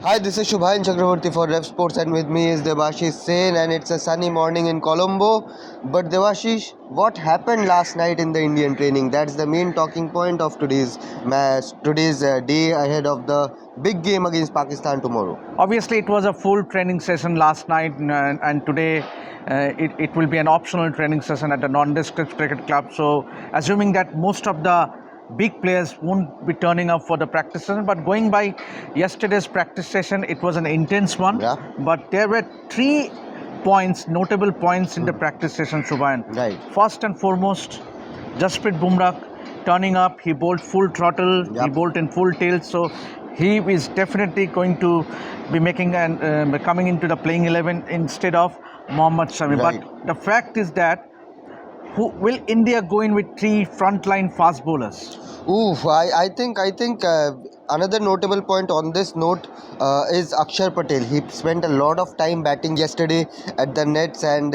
Hi, this is Shubhayan Chakravarti for RevSportz, and with me is Devashish Sen, and it's a sunny morning in Colombo. But Devashish, what happened last night in the Indian training? That's the main talking point of today's match, today's day ahead of the big game against Pakistan tomorrow. Obviously, it was a full training session last night, and today it will be an optional training session at the non-district cricket club. So, assuming that most of the big players won't be turning up for the practice session, but going by yesterday's practice session, it was an intense one. Yeah. But there were three points, notable points in the practice session, Shubhayan. Right. First and foremost, Jasprit Bumrah turning up. He bowled full throttle. He Yep. bowled in full tail. So he is definitely going to be making and coming into the playing 11 instead of Mohammad Shami. Right. But the fact is that who will India go in with three frontline fast bowlers? I think another notable point on this note is Akshar Patel. He spent a lot of time batting yesterday at the nets, and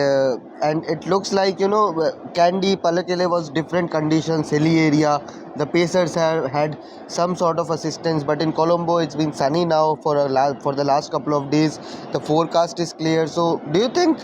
it looks like Candy Palakele was different conditions, hilly area. The Pacers have had some sort of assistance, but in Colombo it's been sunny now for the last couple of days. The forecast is clear. So, do you think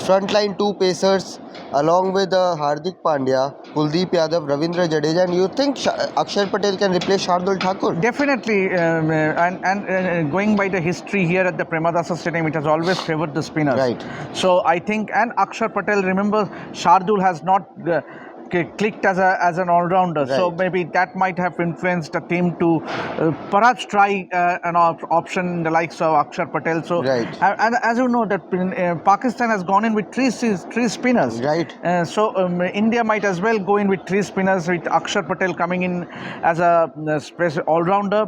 frontline two Pacers along with Hardik Pandya, Kuldeep Yadav, Ravindra Jadeja, and you think Akshar Patel can replace Shardul Thakur? Definitely, and going by the history here at the Premadasa Stadium, it has always favored the spinners. Right. So I think, and Akshar Patel, remember, Shardul has not clicked as an all-rounder. So Right. maybe that might have influenced the team to perhaps try an option in the likes of Akshar Patel. So, Right. and as you know, that Pakistan has gone in with three spinners. Right. So India might as well go in with three spinners, with Akshar Patel coming in as a all-rounder.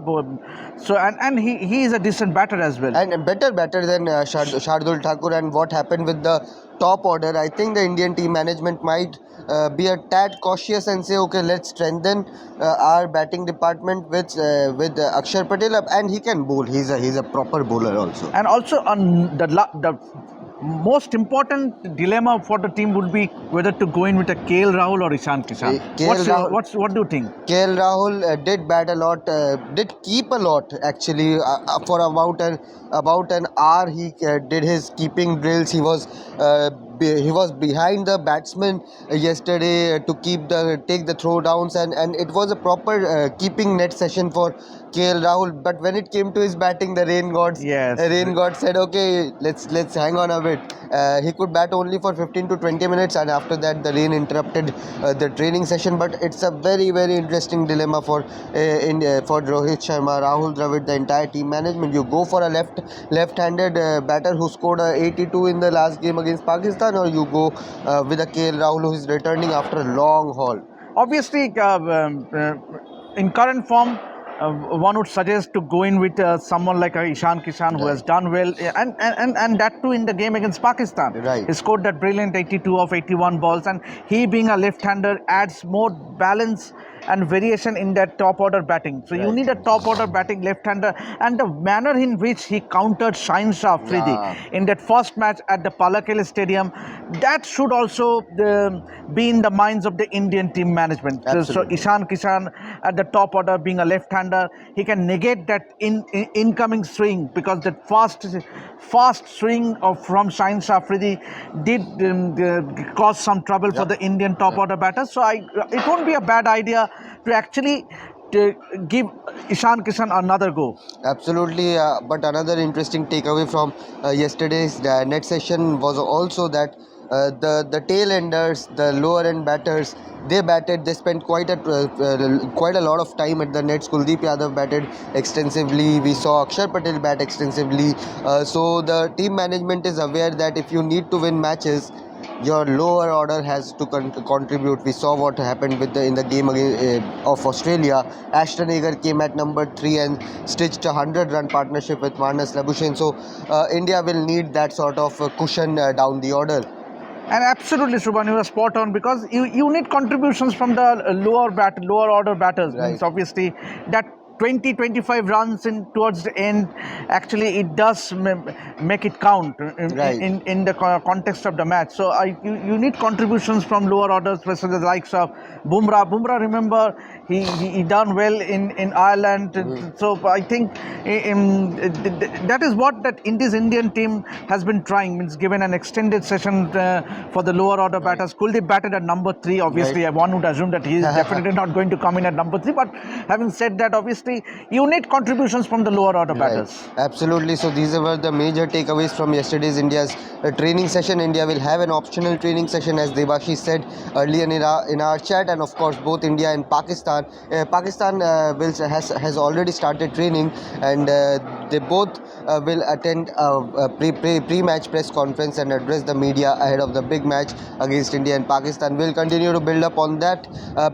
So and he is a decent batter as well. And better than Shardul Thakur. And what happened with the top order, I think the Indian team management might be a tad cautious and say, okay, let's strengthen our batting department with Akshar Patel, and he can bowl. He's a proper bowler also. And also on the most important dilemma for the team would be whether to go in with a KL Rahul or Ishan Kishan. What do you think? KL Rahul did bat a lot, did keep a lot actually. For about an hour, he did his keeping drills. He was behind the batsman yesterday to take the throw downs, and it was a proper keeping net session for KL Rahul. But when it came to his batting, the rain god said, okay, let's hang on a bit. He could bat only for 15 to 20 minutes, and after that the rain interrupted the training session. But it's a very, very interesting dilemma for Rohit Sharma, Rahul Dravid, the entire team management. You go for a left-handed batter who scored 82 in the last game against Pakistan, or you go with a KL Rahul who is returning after a long haul. Obviously, in current form, one would suggest to go in with someone like Ishan Kishan, who has done well, and that too in the game against Pakistan. Right. He scored that brilliant 82 of 81 balls, and he being a left-hander adds more balance and variation in that top order batting. So you need a top order batting left-hander, and the manner in which he countered Shaheen Shah Afridi in that first match at the Palakele Stadium, that should also be in the minds of the Indian team management. So Ishan Kishan at the top order being a left-hander, he can negate that incoming swing, because that fast swing from Shaheen Shah Afridi did cause some trouble for the Indian top order batters. So it won't be a bad idea to actually give Ishan Kishan another go. Absolutely, but another interesting takeaway from yesterday's net session was also that the tail enders, the lower end batters, they batted. They spent quite a lot of time at the nets. Kuldeep Yadav batted extensively. We saw Akshar Patel bat extensively. So the team management is aware that if you need to win matches, your lower order has to contribute. We saw what happened in the game of Australia. Ashton Agar came at number 3 and stitched a 100-run partnership with Marnus Labuschagne. So India will need that sort of cushion down the order. And absolutely, Shubhan, you are spot on, because you need contributions from the lower order batters. Right. Means obviously that 20-25 runs in towards the end, actually it does make it count Right. in the context of the match. So you need contributions from lower orders, especially the likes of Bumrah. Bumrah, remember, he done well in Ireland. So I think that is what that Indian team has been trying, means given an extended session for the lower order batters. Kuldeep batted at number 3. Obviously, Right. one would assume that he is definitely not going to come in at number 3. But having said that, obviously, you need contributions from the lower order Right, batters. absolutely. So these were the major takeaways from yesterday's India's training session. India will have an optional training session, as Debashi said earlier in our chat, and of course both India and Pakistan. Pakistan has already started training, and they both will attend a pre-match press conference and address the media ahead of the big match against India and Pakistan. We'll continue to build up on that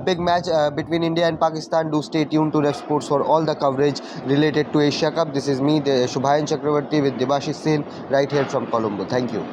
big match between India and Pakistan. Do stay tuned to RevSportz for all the coverage related to Asia Cup. This is me, the Shubhayan Chakravarti, with Debashish Sen, right here from Colombo. Thank you.